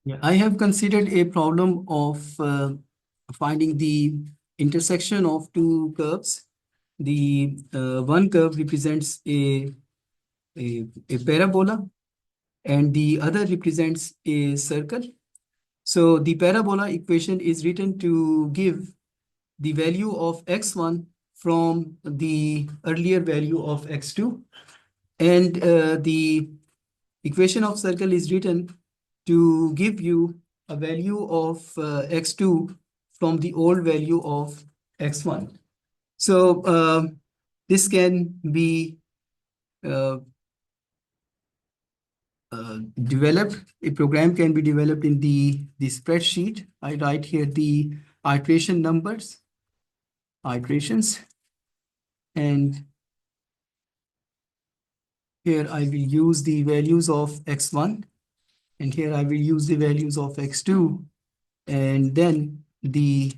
Yeah, I have considered a problem of finding the intersection of two curves. The one curve represents a parabola and the other represents a circle. So the parabola equation is written to give the value of x1 from the earlier value of x2, and the equation of circle is written to give you a value of x2 from the old value of x1. So this can be uh, developed. A program can be developed in the spreadsheet. I write here the iteration numbers, iterations, and here I will use the values of x1, and here I will use the values of x2, and then the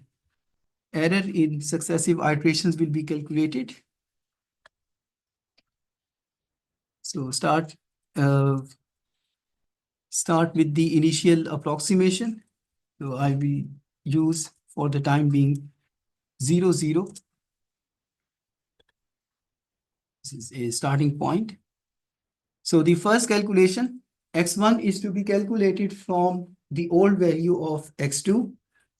error in successive iterations will be calculated. So uh, start with the initial approximation. So I will use for the time being 0, 0. This is a starting point. So the first calculation, x1 is to be calculated from the old value of x2.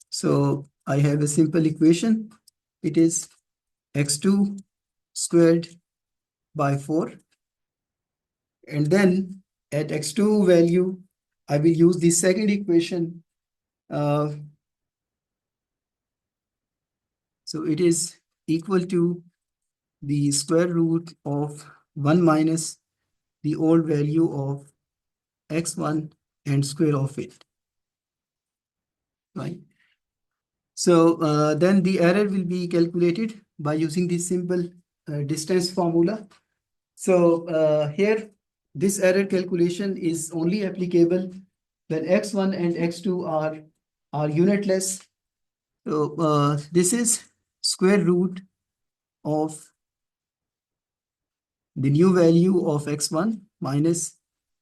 So I have a simple equation. It is x2 squared by 4. And then at x2 value, I will use the second equation. So it is equal to the square root of 1 minus the old value of x1 and square of it, right? So then the error will be calculated by using this simple distance formula. So here, this error calculation is only applicable when x1 and x2 are unitless. So this is square root of the new value of x1 minus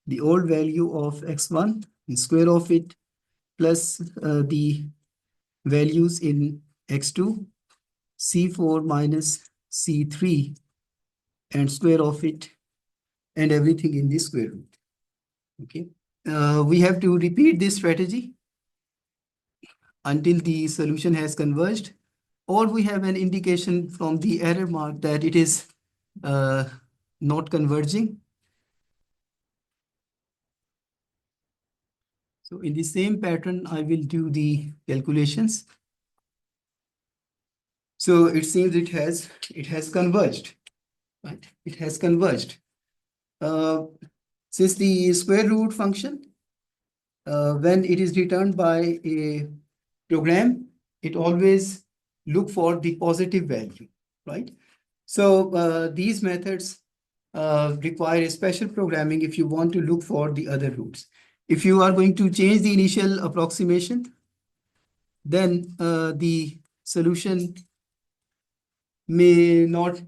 the old value of x1 and square of it plus the values in x2, c4 minus c3 and square of it and everything in the square root. Okay. We have to repeat this strategy until the solution has converged, or we have an indication from the error mark that it is not converging. So in the same pattern, I will do the calculations. So it seems it has converged, right? It has converged. Since the square root function, when it is returned by a program, it always look for the positive value, right? So these methods require a special programming if you want to look for the other roots. If you are going to change the initial approximation, then the solution may not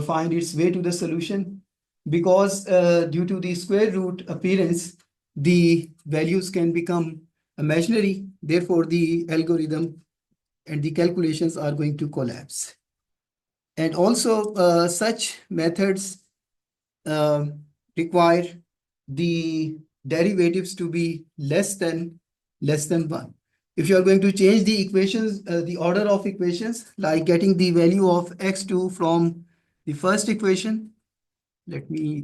find its way to the solution because due to the square root appearance, the values can become imaginary. Therefore, the algorithm and the calculations are going to collapse. And also, such methods require the derivatives to be less than 1. If you are going to change the equations, the order of equations, like getting the value of x2 from the first equation, let me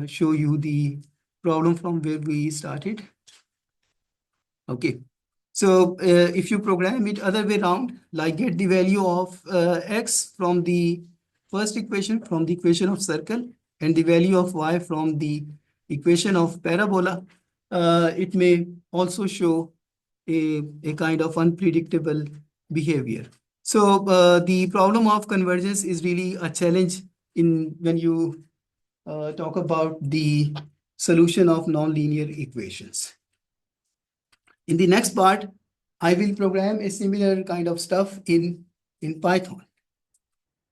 show you the problem from where we started. Okay. So if you program it other way around, like get the value of x from the first equation, from the equation of circle, and the value of y from the equation of parabola, it may also show a kind of unpredictable behavior. So the problem of convergence is really a challenge in when you talk about the solution of nonlinear equations. In the next part, I will program a similar kind of stuff in Python.